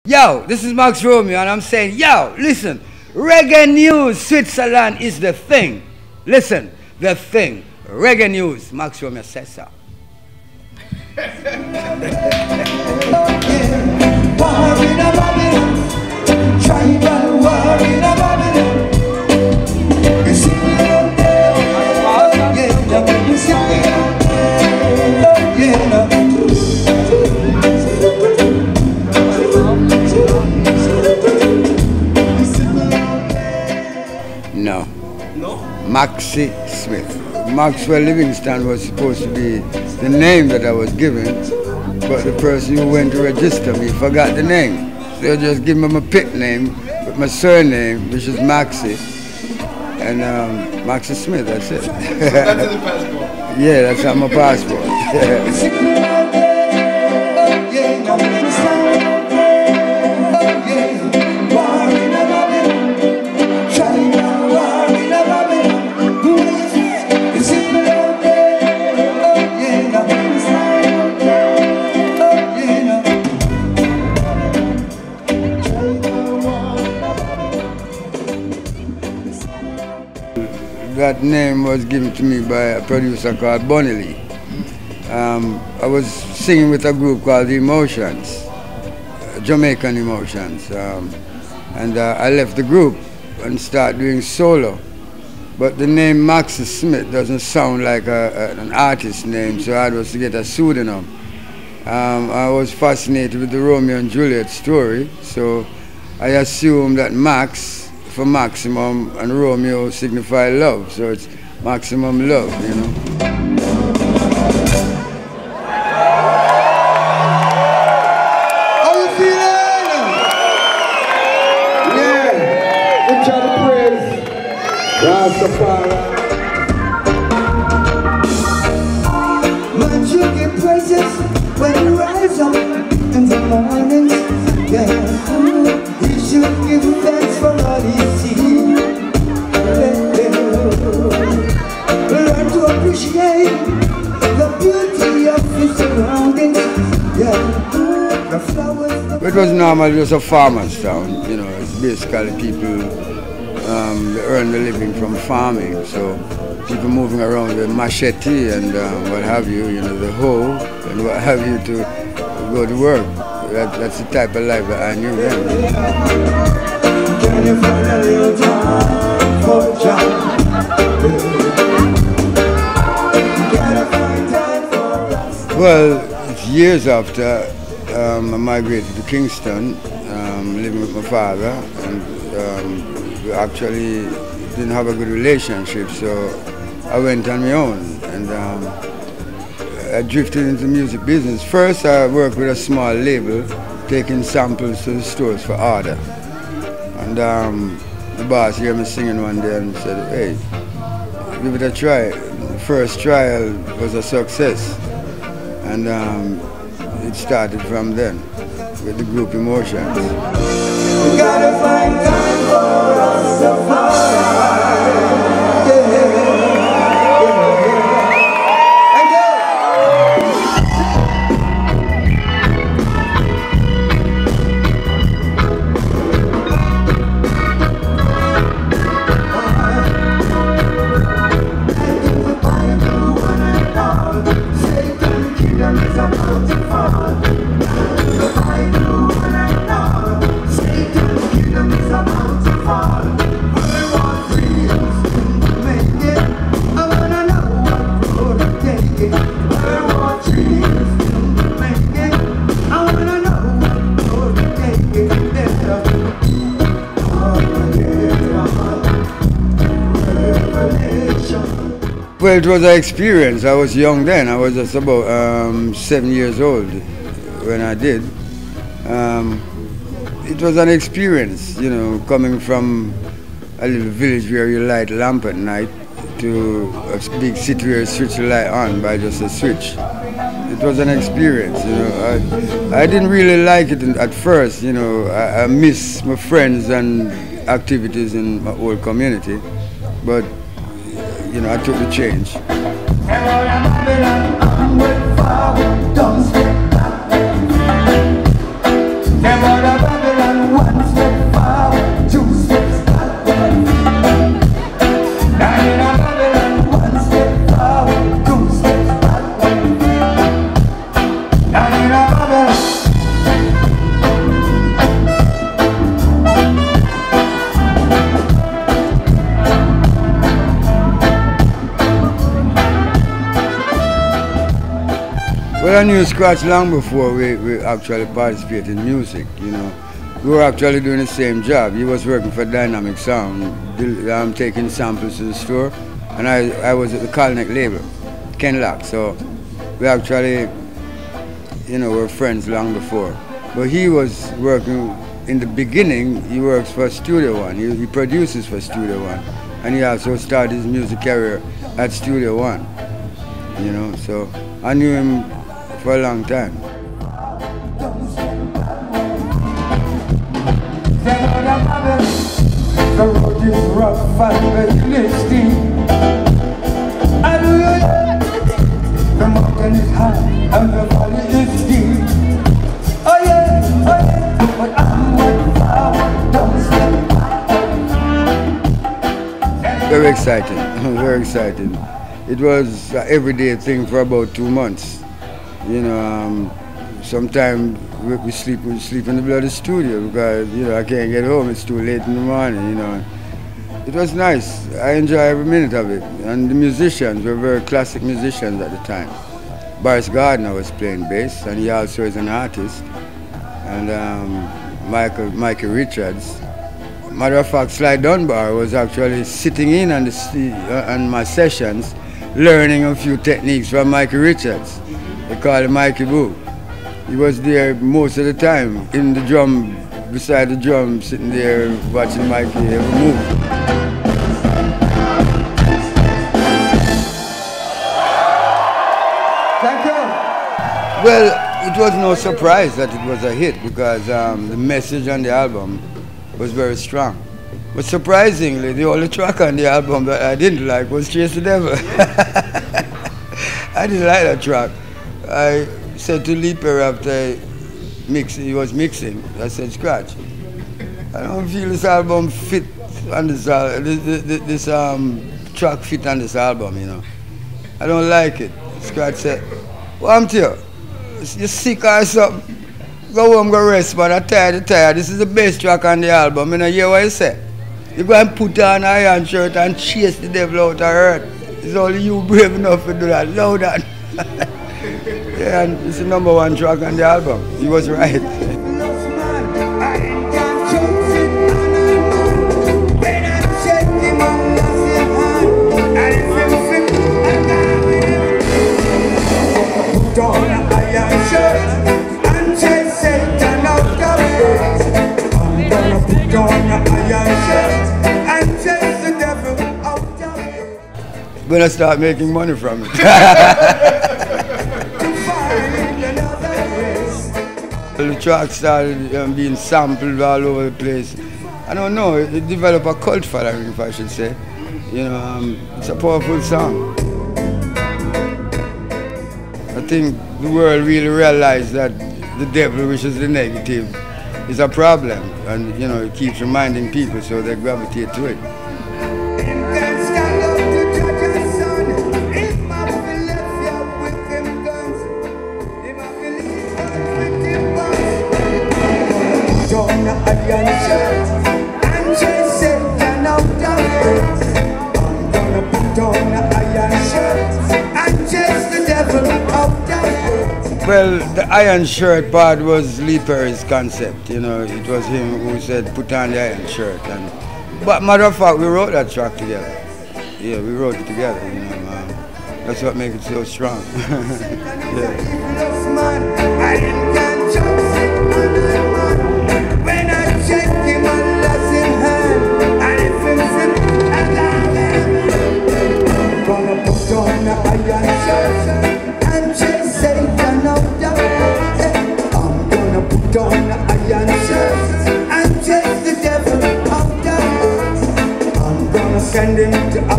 Yo, this is Max Romeo, and I'm saying, yo, listen, reggae news, Switzerland is the thing. Listen, the thing. Reggae news, Max Romeo says so. No. No? Maxie Smith. Maxwell Livingston was supposed to be the name that I was given, but the person who went to register me forgot the name. So I just give him a pit name with my surname, which is Maxie, and Maxie Smith, that's it. So that's in the passport? Yeah, that's on my passport. That name was given to me by a producer called Bunny Lee. I was singing with a group called The Emotions, Jamaican Emotions, and I left the group and started doing solo. But the name Maxie Smith doesn't sound like an artist name, so I was to get a pseudonym. I was fascinated with the Romeo and Juliet story, so I assumed that Max for maximum and Romeo signify love, so it's maximum love, you know. How you feeling? Yeah, we try to praise Rastafari. Man, you give praises when you rise up in the mornings. Yeah, you should give thanks for all you see. Learn to appreciate the beauty of your surroundings. Yeah, the flowers. It was normally just a farmer's town, you know. It's basically people they earn the living from farming, so people moving around with machete and what have you, you know, the hoe and what have you to go to work. That's the type of life that I knew then. Can you find a little time for John? Well, it's years after I migrated to Kingston, living with my father, and we actually didn't have a good relationship, so I went on my own, and I drifted into the music business. First, I worked with a small label, taking samples to the stores for order. And the boss heard me singing one day and said, hey, give it a try. The first trial was a success. And it started from then, with the group Emotions. We gotta find time for us to find. Well, it was an experience. I was young then. I was just about 7 years old when I did. It was an experience, you know, coming from a little village where you light a lamp at night to a big city where you switch the light on by just a switch. It was an experience, you know. I didn't really like it at first, you know. I miss my friends and activities in my old community, but you know, I took the change. Don't step back. Well, I knew Scratch long before we actually participated in music, you know. We were actually doing the same job. He was working for Dynamic Sound, taking samples to the store, and I was at the Colneck label, Ken Lock. So we actually, you know, were friends long before. But he was working, in the beginning, he works for Studio One. He produces for Studio One. And he also started his music career at Studio One, you know. So I knew him for a long time. The road is rough and listing. The mountain is high and the valley is deep. Oh yeah, but I'm one down. Very exciting, very exciting. It was an everyday thing for about 2 months. You know, sometimes we sleep in the bloody studio because, you know, I can't get home, it's too late in the morning, you know. It was nice. I enjoy every minute of it. And the musicians were very classic musicians at the time. Boris Gardner was playing bass, and he also is an artist. And Michael Richards. Matter of fact, Sly Dunbar was actually sitting in on my sessions, learning a few techniques from Michael Richards. They call him Mikey Boo. He was there most of the time, in the drum, beside the drum, sitting there watching Mikey every move. Thank you. Well, it was no surprise that it was a hit because the message on the album was very strong. But surprisingly, the only track on the album that I didn't like was Chase the Devil. I didn't like that track. I said to Leaper after he was mixing, I said, Scratch, I don't feel this album fit on this track fit on this album, you know. I don't like it. Scratch said, well, I'm you. You sick or something? Go home, go rest, man. I'm tired. This is the best track on the album. You know, hear what you say? You go and put on an iron shirt and chase the devil out of earth. It's only you brave enough to do that. Know that. Yeah, and it's the #1 track on the album. He was right. When I start making money from it. The track started being sampled all over the place. I don't know, it developed a cult following, if I should say. You know, it's a powerful song. I think the world really realized that the devil, which is the negative, is a problem. And, you know, it keeps reminding people so they gravitate to it. Well, the iron shirt part was Leaper's concept, you know. It was him who said, put on the iron shirt. But matter of fact, we wrote that track together. Yeah, we wrote it together, you know. That's what makes it so strong. Yeah. Send him to